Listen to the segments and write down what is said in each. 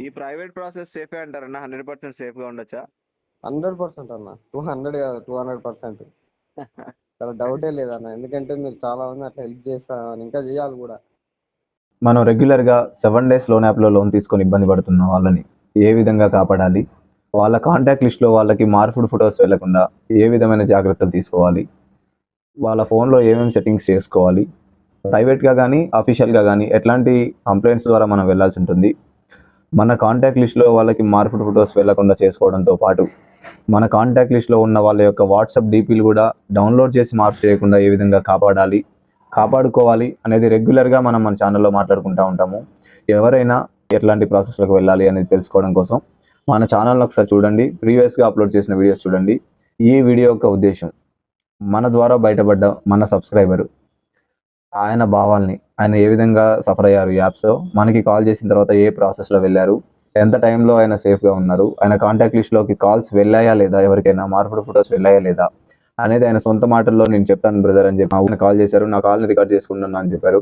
ఈ private process సేఫే అంటారన్నా? 100% సేఫ్గా ఉండొచ్చా? 100% అన్న, 200 కాదు 200%. చాలా డౌటే లేదన్న, ఎందుకంటే మీరు చాలా మంది అట్లా హెల్ప్ చేస్తాను, ఇంకా చేయాలి కూడా. మనం రెగ్యులర్గా 7 డేస్ లోన్ యాప్లో లోన్ తీసుకొని ఇబ్బంది పడుతున్న వాళ్ళని ఏ విధంగా కాపాడాలి, వాళ్ళ కాంటాక్ట్ లిస్ట్లో వాళ్ళకి మార్పుడు ఫొటోస్ వెళ్లకుండా ఏ విధమైన జాగ్రత్తలు తీసుకోవాలి, వాళ్ళ ఫోన్లో ఏమేమి సెట్టింగ్స్ చేసుకోవాలి, ప్రైవేట్గా కానీ అఫీషియల్గా కానీ ఎట్లాంటి కంప్లైంట్స్ ద్వారా మనం వెళ్ళాల్సి ఉంటుంది, మన కాంటాక్ట్ లిస్ట్లో వాళ్ళకి మార్పుడు ఫొటోస్ వెళ్లకుండా చేసుకోవడంతో పాటు మన కాంటాక్ట్ లిస్ట్లో ఉన్న వాళ్ళ యొక్క వాట్సాప్ డీపీలు కూడా డౌన్లోడ్ చేసి మార్పు చేయకుండా ఏ విధంగా కాపాడుకోవాలి అనేది రెగ్యులర్గా మనం మన ఛానల్లో మాట్లాడుకుంటూ ఉంటాము. ఎవరైనా ఎట్లాంటి ప్రాసెస్లకు వెళ్ళాలి అనేది తెలుసుకోవడం కోసం మన ఛానల్ని ఒకసారి చూడండి, ప్రీవియస్గా అప్లోడ్ చేసిన వీడియోస్ చూడండి. ఈ వీడియో యొక్క ఉద్దేశం మన ద్వారా బయటపడ్డ మన సబ్స్క్రైబరు ఆయన భావాల్ని, ఆయన ఏ విధంగా సఫర్ అయ్యారు ఈ యాప్స్లో, మనకి కాల్ చేసిన తర్వాత ఏ ప్రాసెస్లో వెళ్ళారు, ఎంత టైంలో ఆయన సేఫ్గా ఉన్నారు, ఆయన కాంటాక్ట్ లిస్ట్లోకి కాల్స్ వెళ్ళాయా లేదా, ఎవరికైనా మార్పుడు ఫొటోస్ వెళ్ళాయా లేదా అనేది ఆయన సొంత మాటల్లో నేను చెప్తాను బ్రదర్ అని చెప్పి ఆయన కాల్ చేశారు. నా కాల్ని రికార్డ్ చేసుకుంటున్నాను అని చెప్పారు.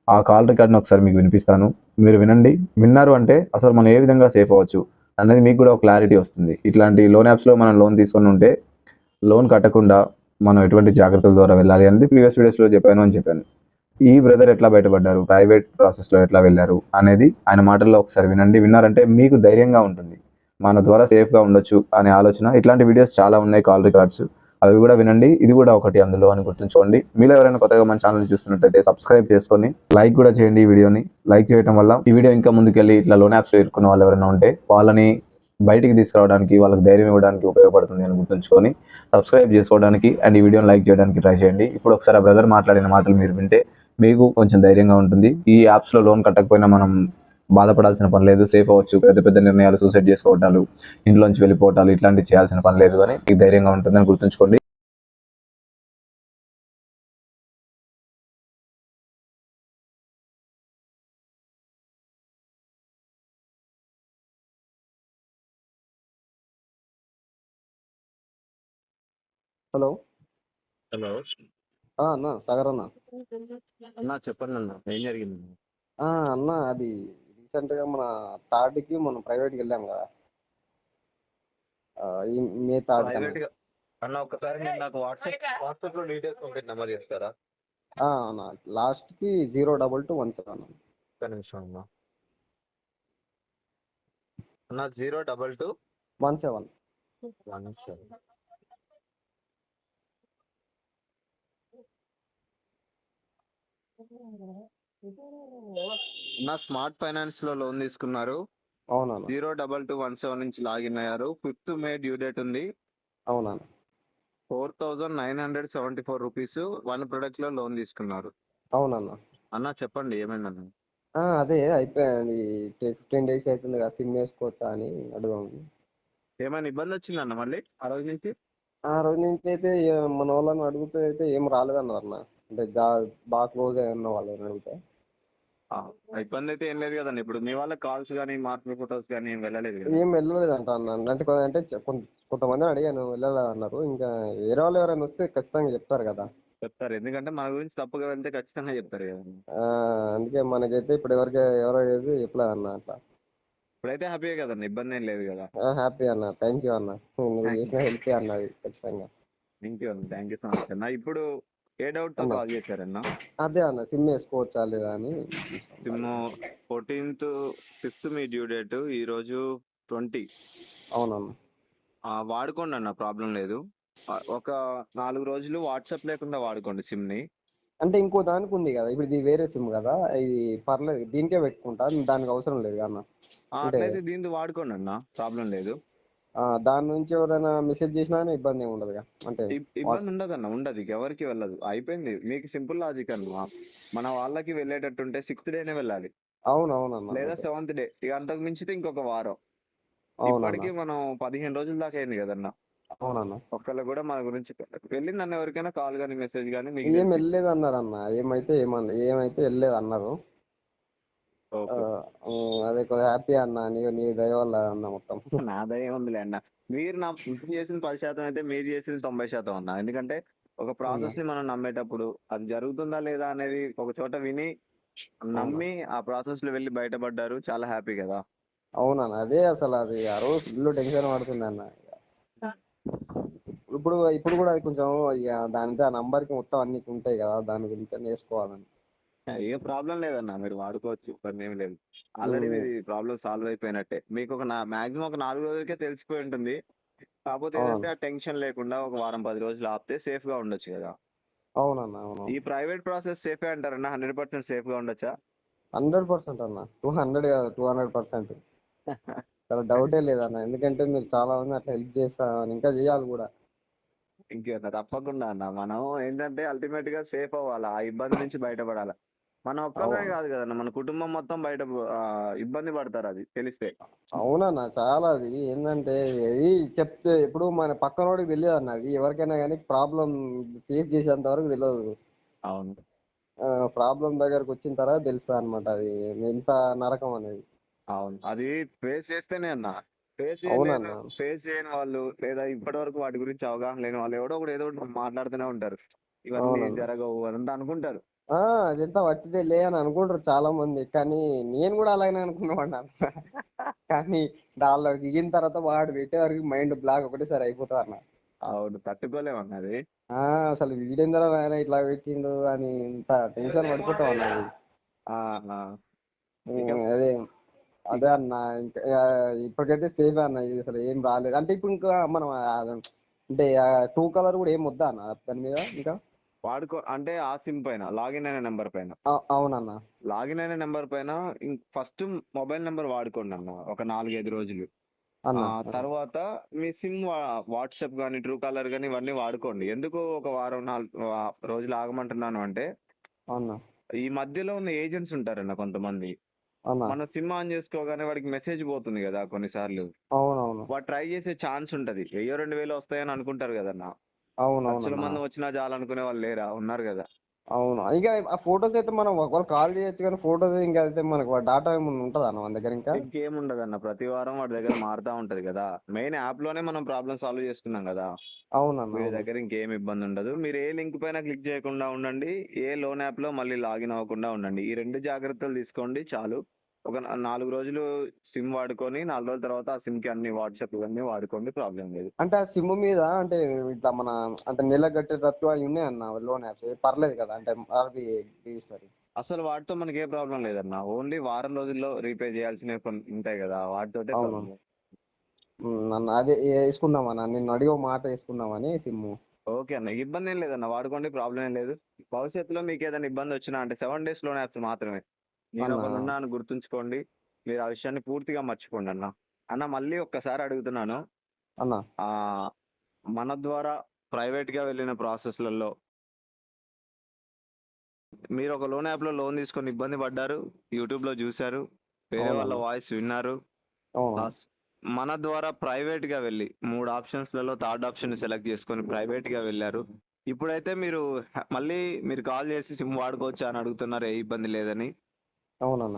ఆ కాల్ రికార్డ్ని ఒకసారి మీకు వినిపిస్తాను, మీరు వినండి. విన్నారు అంటే అసలు మనం ఏ విధంగా సేఫ్ అవ్వచ్చు అనేది మీకు కూడా ఒక క్లారిటీ వస్తుంది. ఇట్లాంటి లోన్ యాప్స్లో మనం లోన్ తీసుకొని ఉంటే లోన్ కట్టకుండా మనం ఎటువంటి జాగ్రత్తల ద్వారా వెళ్ళాలి అనేది ప్రీవియస్ వీడియోస్లో చెప్పాను అని చెప్పాను. ఈ బ్రదర్ ఎట్లా బయటపడ్డారు, ప్రైవేట్ ప్రాసెస్లో ఎట్లా వెళ్ళారు అనేది ఆయన మాటల్లో ఒకసారి వినండి. విన్నారంటే మీకు ధైర్యంగా ఉంటుంది, మన ద్వారా సేఫ్గా ఉండొచ్చు అనే ఆలోచన. ఇట్లాంటి వీడియోస్ చాలా ఉన్నాయి, కాల్ రికార్డ్స్, అవి కూడా వినండి. ఇది కూడా ఒకటి అందులో అని గుర్తుంచుకోండి. మీలో ఎవరైనా కొత్తగా మన ఛానల్ చూస్తున్నట్టయితే సబ్స్క్రైబ్ చేసుకొని లైక్ కూడా చేయండి. ఈ వీడియోని లైక్ చేయడం వల్ల ఈ వీడియో ఇంకా ముందుకెళ్ళి ఇట్లా లోన్ యాప్స్లో ఇరుక్కున్న వాళ్ళు ఎవరైనా ఉంటే వాళ్ళని బయటికి తీసుకురావడానికి, వాళ్ళకి ధైర్యం ఇవ్వడానికి ఉపయోగపడుతుంది అని గుర్తుంచుకొని సబ్స్క్రైబ్ చేసుకోవడానికి అండ్ ఈ వీడియోని లైక్ చేయడానికి ట్రై చేయండి. ఇప్పుడు ఒకసారి ఆ బ్రదర్ మాట్లాడిన మాటలు మీరు వింటే మీకు కొంచెం ధైర్యంగా ఉంటుంది. ఈ యాప్స్లో లోన్ కట్టకపోయినా మనం బాధపడాల్సిన పని లేదు, సేఫ్ అవ్వచ్చు. పెద్ద పెద్ద నిర్ణయాలు, సూసైడ్ చేసుకోవటాలు, ఇంట్లోంచి వెళ్ళిపోవటాలు ఇట్లాంటివి చేయాల్సిన పని లేదు అని మీకు ధైర్యంగా ఉంటుందని గుర్తుంచుకోండి. హలో హలో అన్న, సాగర్ అన్న. అన్నా చెప్పండి అన్న, ఏం జరిగింది? అన్న, అది రీసెంట్గా మన థర్డ్కి మనం ప్రైవేట్కి వెళ్ళాం కదా, ఈ మే థర్డ్ కన్నా. ప్రైవేట్గా అన్న ఒకసారి మీరు నాకు వాట్సాప్లో డీటెయిల్స్ పంపించి నెంబర్ చేస్తారా? అన్న, లాస్ట్కి 02217 ఒక్క నిమిషం అన్న. అన్న 02217 నా స్మార్ట్ ఫైనాన్స్ లో లోన్ తీసుకున్నారు. అవునా? 02217 నుంచి లాగిన్ అయ్యారు. 5th మే డ్యూ డేట్ ఉంది. అవునా? 4974 రూపీస్ 1 ప్రొడక్ట్ లో లోన్ తీసుకున్నారు. అవునన్నా. అన్న చెప్పండి ఏమైందన్న? అదే అయిపోయింది, 15 days అవుతుంది కదా, సిమ్ వేసుకోవచ్చా అని అడుగుదాం. ఏమైనా ఇబ్బంది వచ్చిందన్న మళ్ళీ ఆ రోజు నుంచి? ఆ రోజు నుంచి అయితే మన వాళ్ళని అడిగితే అయితే ఏం రాలేదన్నారు అన్న, అంటే బాగా క్లోజ్ అయి ఉన్న వాళ్ళని అడిగితే. ఇబ్బంది అయితే ఏం లేదు కదండి. ఇప్పుడు మీ వాళ్ళ కాల్స్ కానీ మార్పుల్ ఫొటోస్ కానీ ఏం వెళ్ళలేదు కదా? ఏం వెళ్ళలేదంట అన్న, అంటే కొంతమంది అడిగాను, వెళ్ళలేదన్నారు. ఇంకా వేరే వాళ్ళు ఎవరైనా వస్తే ఖచ్చితంగా చెప్తారు కదా. చెప్తారు, ఎందుకంటే మన గురించి తప్పుగా వెళ్తే ఖచ్చితంగా చెప్తారు కదా. అందుకే మనకైతే ఇప్పుడు ఎవరో చెప్పలేదన్న అట్లా. ఇప్పుడైతే హ్యాపీయే కదండి, ఇబ్బంది ఏం లేదు కదా? హ్యాపీ అన్న, థ్యాంక్ యూ అన్న, నువ్వు చేసిన హెల్ప్ అన్నది ఖచ్చితంగా. థ్యాంక్ యూ సో మచ్ అన్న. ఇప్పుడు ఏ డౌట్తో కాల్ చేశారన్న? అదే అన్న, సిమ్ వేసుకోవచ్చా లేదా అని. సిమ్ 14th 5th మీ డ్యూ డేట్, ఈరోజు 20. అవునన్న. వాడుకోండి అన్న, ప్రాబ్లం లేదు. ఒక 4 రోజులు వాట్సాప్ లేకుండా వాడుకోండి సిమ్ని. అంటే ఇంకో దానికి ఉంది కదా, ఇప్పుడు ఇది వేరే సిమ్ కదా, ఇది పర్లేదు, దీనికే పెట్టుకుంటా, దానికి అవసరం లేదు అన్న. అట్లయితే దీన్ని వాడుకోండి అన్న, ప్రాబ్లం లేదు. దాని నుంచి ఎవరైనా మెసేజ్ చేసినా ఇబ్బంది ఏమి ఉండదు అంటే? ఇబ్బంది ఉండదు అన్న, ఉండదు, ఎవరికి వెళ్ళదు. అయిపోయింది, మీకు సింపుల్ లాజిక్ అన్న. మన వాళ్ళకి వెళ్ళేటట్టుంటే 6th డేనే వెళ్ళాలి. అవునవునన్న. లేదా 7th డే, ఇక అంతకు మించితే ఇంకొక వారం. ఇప్పటికీ మనం 15 రోజుల దాకా అయింది కదన్న. అవునన్న. ఒక్కళ్ళు కూడా మన గురించి వెళ్ళిందన్న, ఎవరికైనా కాల్ కానీ మెసేజ్ కానీ మీకు ఏం వెళ్ళలేదు అన్నారు అన్న, ఏమైతే వెళ్ళలేదు అన్నారు. అదే కొద్దిగా హ్యాపీ అన్న, నీ దయ వల్ల అన్న. మొత్తం నా దయ ఉందిలే అన్న. మీరు చేసిన 10% అయితే మీరు చేసిన 90% అన్న. ఎందుకంటే ఒక ప్రాసెస్ ని మనం నమ్మేటప్పుడు అది జరుగుతుందా లేదా అనేది ఒక చోట విని నమ్మి ఆ ప్రాసెస్ లో వెళ్ళి బయటపడ్డారు, చాలా హ్యాపీ కదా. అవునన్న, అదే అసలు అది ఆ రోజు ఫుల్ టెన్షన్ పడుతుంది అన్న. ఇప్పుడు కూడా అది కొంచెం ఇక దానితో ఆ నంబర్కి మొత్తం అన్ని ఉంటాయి కదా, దాని గురించి అన్ని వేసుకోవాలని. ఏ ప్రాబ్లం లేదన్న, మీరు వాడుకోవచ్చు, ఇబ్బంది ఏమి లేదు. ఆల్రెడీ ఉమ్, మీది ప్రాబ్లం సాల్వ్ అయిపోయినట్టే. మీకు ఒక మాక్సిమం ఒక 4 రోజులకే తెలిసిపోయి ఉంటుంది. కాకపోతే అవును ఏంటంటే ఆ టెన్షన్ లేకుండా ఒక వారం 10 రోజులు ఆపితే సేఫ్గా ఉండొచ్చు కదా. అవునన్న అవును. ఈ ప్రైవేట్ ప్రాసెస్ సేఫే అంటారన్నా? 100% సేఫ్గా ఉండొచ్చా? 100% అన్న, 200 కాదు 200%. చాలా డౌటే లేదన్న, ఎందుకంటే మీరు చాలా మంది అట్లా హెల్ప్ చేస్తారని, ఇంకా చేయాలి కూడా. ఇంకేనా, తప్పకుండా అన్న. మనం ఏంటంటే అల్టిమేట్గా సేఫ్ అవ్వాలి, ఆ ఇబ్బంది నుంచి బయటపడాలి. మనం ఒక్కరమే అవును కాదు కదన్న, మన కుటుంబం మొత్తం బయట ఇబ్బంది పడతారు అది తెలిస్తే. అవునన్న, చాలా అది ఏంటంటే ఇది చెప్తే ఇప్పుడు మన పక్కనోడికి తెలియదు అన్న, అది ఎవరికైనా కానీ ప్రాబ్లం ఫేస్ చేసేంత వరకు తెలియదు. అవును ప్రాబ్లం దగ్గరకు వచ్చిన తర్వాత తెలుస్తుంది అనమాట అది ఎంత నరకం అనేది. అవును, అది ఫేస్ చేస్తేనే అన్న. అవునన్న. ఫేస్ చేయని వాళ్ళు, లేదా ఇప్పటి వరకు వాటి గురించి అవగాహన లేని వాళ్ళు ఎవడో ఒకటి ఏదో ఒకటి మాట్లాడుతూనే ఉంటారు. ఇవన్నీ అవునన్న. జరగవు అదంతా అనుకుంటారు. అదంతా వట్టిదే లే అని అనుకుంటారు చాలా మంది, కానీ నేను కూడా అలాగనే అనుకునేవాడిని అన్న. కానీ దానిలో దిగిన తర్వాత వాడు పెట్టే వరకు మైండ్ బ్లాక్ ఒకటేసారి అయిపోతుంది అన్న. అవును, తట్టుకోలేమన్నది. అసలు వీడేంద్ర ఆయన ఇట్లా పెట్టిండు అని ఇంత టెన్షన్ పడిపోతాం అన్నది. ఆ, ఆ. ఇక అదే ఇక అదే అన్న, ఇంకా ఇప్పటికైతే సేఫ్ అన్న, ఇది అసలు ఏం రాలేదు అంటే ఇప్పుడు ఇంకా మనం అంటే ట్రూ కలర్ కూడా ఏం వద్దా అన్న దాని మీద ఇంకా. వాడుకో అంటే ఆ సిమ్ పైన లాగిన్ అయిన నెంబర్ పైన, అవునన్న. లాగిన్ అయిన నెంబర్ పైన ఫస్ట్ మొబైల్ నెంబర్ వాడుకోండి అన్న ఒక 4-5 రోజులు. అన్న తర్వాత మీ సిమ్ వాట్సాప్ కానీ ట్రూ కాలర్ కానీ ఇవన్నీ వాడుకోండి. ఎందుకు ఒక వారం 4 రోజులు ఆగమంటున్నాను అంటే, అవునా ఈ మధ్యలో ఉన్న ఏజెంట్స్ ఉంటారన్న కొంతమంది. అన్న. మన సిమ్ ఆన్ చేసుకోగానే వాడికి మెసేజ్ పోతుంది కదా కొన్నిసార్లు. అవునవును వాడు ట్రై చేసే ఛాన్స్ ఉంటుంది. 1000-2000 వస్తాయని అనుకుంటారు కదన్న. లక్షల అవునవునన్నా. మంది వచ్చినా చాలు అనుకునే వాళ్ళు లేరా, ఉన్నారు కదా. అవును, ఇక ఆ ఫొటోస్ అయితే మనం ఒకవేళ కాల్ చేయొచ్చు, కానీ ఫొటోస్ ఇంకా అయితే మనకు డాటా ఏమైనా ఉంటుందా అన్న మన దగ్గర ఇంకా. ఇంకేముండదన్న, ప్రతి వారం వాడి దగ్గర మారుతూ ఉంటది కదా. మెయిన్ యాప్లోనే మనం ప్రాబ్లమ్ సాల్వ్ చేసుకున్నాం కదా. అవునన్న వీడి అవును. దగ్గర ఇంకేం ఇబ్బంది ఉండదు. మీరు ఏ లింక్ పైన క్లిక్ చేయకుండా ఉండండి, ఏ లోన్ యాప్లో మళ్ళీ లాగిన్ అవ్వకుండా ఉండండి. ఈ 2 జాగ్రత్తలు తీసుకోండి చాలు. ఒక 4 రోజులు సిమ్ వాడుకొని 4 రోజుల తర్వాత ఆ సిమ్కి అన్ని వాట్సాప్ ఇవన్నీ వాడుకోండి, ప్రాబ్లం లేదు. అంటే ఆ సిమ్ మీద అంటే ఇట్లా మన అంటే నెల కట్టేటట్టు అవి ఉన్నాయన్న లోన్ యాప్స్, పర్లేదు కదా అంటే అవి తీస్తారు. అసలు వాటితో మనకి ఏ ప్రాబ్లం లేదన్న. ఓన్లీ వారం రోజుల్లో రీపే చేయాల్సినవి కొన్ని ఉంటాయి కదా, వాటితోటే అవును. ప్రాబ్లం. నన్ను అదే వేసుకుందామన్న, నిన్ను అడిగి ఒక మాట వేసుకుందామని సిమ్. ఓకే అన్న, ఇబ్బంది ఏం లేదన్న, వాడుకోండి, ప్రాబ్లం ఏం లేదు. భవిష్యత్తులో మీకు ఏదైనా ఇబ్బంది వచ్చినా అంటే 7 days లోన్ యాప్స్ మాత్రమే. నేను అన్న ఒకడు ఉన్నాను గుర్తుంచుకోండి. మీరు ఆ విషయాన్ని పూర్తిగా మర్చిపోండి అన్న. అన్న మళ్ళీ ఒక్కసారి అడుగుతున్నాను. అన్న ఆ, మన ద్వారా ప్రైవేట్గా వెళ్ళిన ప్రాసెస్లలో మీరు ఒక లోన్ యాప్లో లోన్ తీసుకొని ఇబ్బంది పడ్డారు, యూట్యూబ్లో చూశారు, వేరే వాళ్ళ అవునన్న. వాయిస్ విన్నారు. అవును మన ద్వారా ప్రైవేట్గా వెళ్ళి 3 ఆప్షన్స్లలో థర్డ్ ఆప్షన్ సెలెక్ట్ చేసుకొని ప్రైవేట్గా వెళ్ళారు. ఇప్పుడైతే మీరు మళ్ళీ మీరు కాల్ చేసి సిమ్ వాడుకోవచ్చా అని అడుగుతున్నారు, ఏ ఇబ్బంది లేదని. అవునన్న.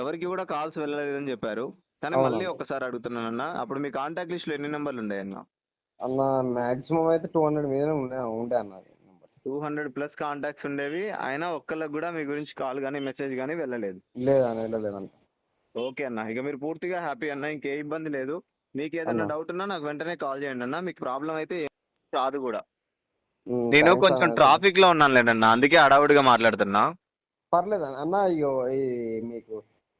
ఎవరికి కూడా కాల్స్ వెళ్ళలేదని చెప్పారు. కానీ మళ్ళీ అవునన్న. ఒక్కసారి అడుగుతున్నానన్న, అప్పుడు మీ కాంటాక్ట్ లిస్ట్లో ఎన్ని నెంబర్లు ఉన్నాయన్న? అన్న మ్యాక్సిమం అయితే 200 మీదనే ఉండే అన్న అది నెంబర్. 200+ కాంటాక్ట్స్ ఉండేవి, అయినా ఒక్కళ్ళకి కూడా మీ గురించి కాల్ కానీ మెసేజ్ కానీ వెళ్ళలేదు. లేదన్న వెళ్ళలేదన్న. ఓకే అన్న, ఇక మీరు పూర్తిగా హ్యాపీ అన్న, ఇంకే ఇబ్బంది లేదు. మీకు ఏదైనా అన్న డౌట్ ఉన్నా నాకు వెంటనే కాల్ చేయండి అన్న. మీకు ప్రాబ్లం అయితే ఏం రాదు కూడా. నేను థ్యాంక్స్ కొంచెం అన్న. ట్రాఫిక్లో ఉన్నాను లేదన్న, అందుకే హడావుడిగా మాట్లాడుతున్నా. పర్లేదు అన్న, ఇగో ఈ మీకు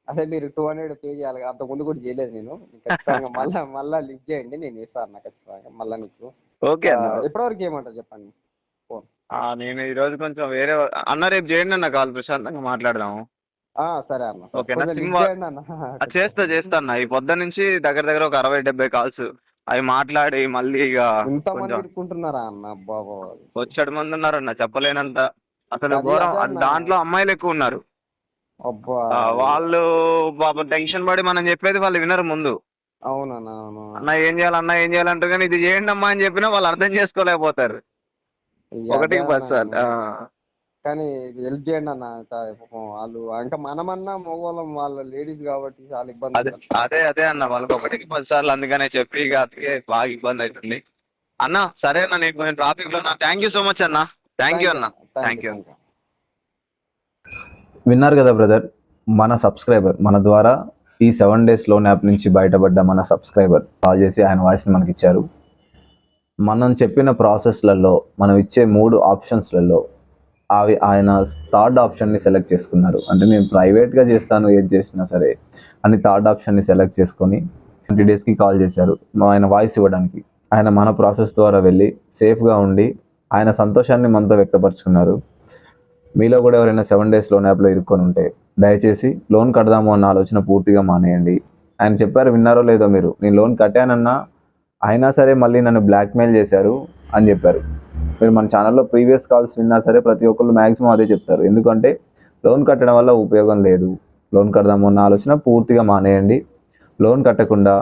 అదే మీరు 200 పే చేయాలి, అంత ముందు కూడా చేయలేదు నేను. ఖచ్చితంగా మళ్ళా లిఫ్ట్ చేయండి, నేను ఇస్తాను అన్న ఖచ్చితంగా మళ్ళీ మీకు. ఓకే అన్న. ఎప్పటివరకు చేయమంటారు చెప్పండి ఫోన్. నేను ఈరోజు కొంచెం వేరే అన్న, రేపు చేయండి అన్న కాల్, ప్రశాంతంగా మాట్లాడదాము. సరే అన్న, ఓకేనా, కొంచెం సిమ్ లిఫ్ట్ చేయండి అన్న. చేస్తా అన్న. ఈ పొద్దు నుంచి దగ్గర దగ్గర ఒక 60-70 కాల్స్ అవి మాట్లాడి మళ్ళీ ఇక ఇంతమంది కొంచెం ఇరుక్కుంటున్నారా అన్న బాబు. వచ్చాడు మంది ఉన్నారన్న, చెప్పలేనంత. అసలు అది ఘోరం. అదే అన్న. దాంట్లో అమ్మాయిలు ఎక్కువ ఉన్నారు. అబ్బా వాళ్ళు పాపం టెన్షన్ పడి మనం చెప్పేది వాళ్ళు వినరు ముందు. అవునన్న అవును. అన్న ఏం చేయాలంటారు, కానీ ఇది చేయండి అమ్మా అని చెప్పినా వాళ్ళు అర్థం చేసుకోలేకపోతారు. ఇక అదే ఒకటికి 10 సార్లు. అన్న, కానీ హెల్ప్ చేయండి అన్న. పాపం వాళ్ళు ఇంకా మనమన్నా మగవాళ్ళం, వాళ్ళ లేడీస్ కాబట్టి చాలా ఇబ్బంది అదే అవుతుంది. అదే అన్న, వాళ్ళకి ఒకటికి 10 సార్లు అందుకనే చెప్పి ఇక అందుకే బాగా ఇబ్బంది అవుతుంది అన్న. సరే అన్న, నీకు నేను ట్రాఫిక్లో ఉన్నా. థ్యాంక్ యూ సో మచ్ అన్న. థ్యాంక్ యూ అన్న. Thank you. విన్నారు కదా బ్రదర్, మన సబ్స్క్రైబర్ మన ద్వారా ఈ 7 డేస్ లోన్ యాప్ నుంచి బయటపడ్డ మన సబ్స్క్రైబర్ కాల్ చేసి ఆయన వాయిస్ని మనకి ఇచ్చారు. మనం చెప్పిన ప్రాసెస్లలో మనం ఇచ్చే 3 ఆప్షన్స్లలో ఆయన థర్డ్ ఆప్షన్ని సెలెక్ట్ చేసుకున్నారు. అంటే నేను ప్రైవేట్గా చేస్తాను ఏది చేసినా సరే అని థర్డ్ ఆప్షన్ని సెలెక్ట్ చేసుకొని 20 డేస్కి కాల్ చేశారు ఆయన వాయిస్ ఇవ్వడానికి. ఆయన మన ప్రాసెస్ ద్వారా వెళ్ళి సేఫ్గా ఉండి ఆయన సంతోషాన్ని మనతో వ్యక్తపరుచుకున్నారు. మీలో కూడా ఎవరైనా 7 డేస్ లోన్ యాప్లో ఇరుక్కొని ఉంటే దయచేసి లోన్ కడదాము అన్న ఆలోచన పూర్తిగా మానేయండి. ఆయన చెప్పారు, విన్నారో లేదో మీరు, నేను లోన్ కట్టానన్నా అయినా సరే మళ్ళీ నన్ను బ్లాక్మెయిల్ చేశారు అని చెప్పారు. మీరు మన ఛానల్లో ప్రీవియస్ కాల్స్ విన్నా సరే ప్రతి ఒక్కళ్ళు మ్యాక్సిమం అదే చెప్తారు. ఎందుకంటే లోన్ కట్టడం వల్ల ఉపయోగం లేదు, లోన్ కడదాము అన్న ఆలోచన పూర్తిగా మానేయండి. లోన్ కట్టకుండా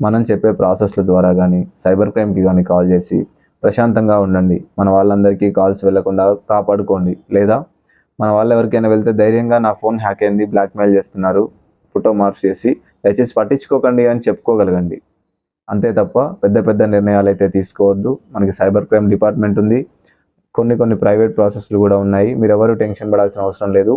మనం చెప్పే ప్రాసెస్ల ద్వారా కానీ సైబర్ క్రైమ్కి కానీ కాల్ చేసి ప్రశాంతంగా ఉండండి. మన వాళ్ళందరికీ కాల్స్ వెళ్లకుండా కాపాడుకోండి. లేదా మన వాళ్ళు ఎవరికైనా వెళ్తే ధైర్యంగా నా ఫోన్ హ్యాక్ అయింది, బ్లాక్మెయిల్ చేస్తున్నారు, ఫోటో మార్క్ చేసి దయచేసి పట్టించుకోకండి అని చెప్పుకోగలగండి. అంతే తప్ప పెద్ద పెద్ద నిర్ణయాలు అయితే తీసుకోవద్దు. మనకి సైబర్ క్రైమ్ డిపార్ట్మెంట్ ఉంది, కొన్ని ప్రైవేట్ ప్రాసెస్లు కూడా ఉన్నాయి. మీరు ఎవరు టెన్షన్ పడాల్సిన అవసరం లేదు.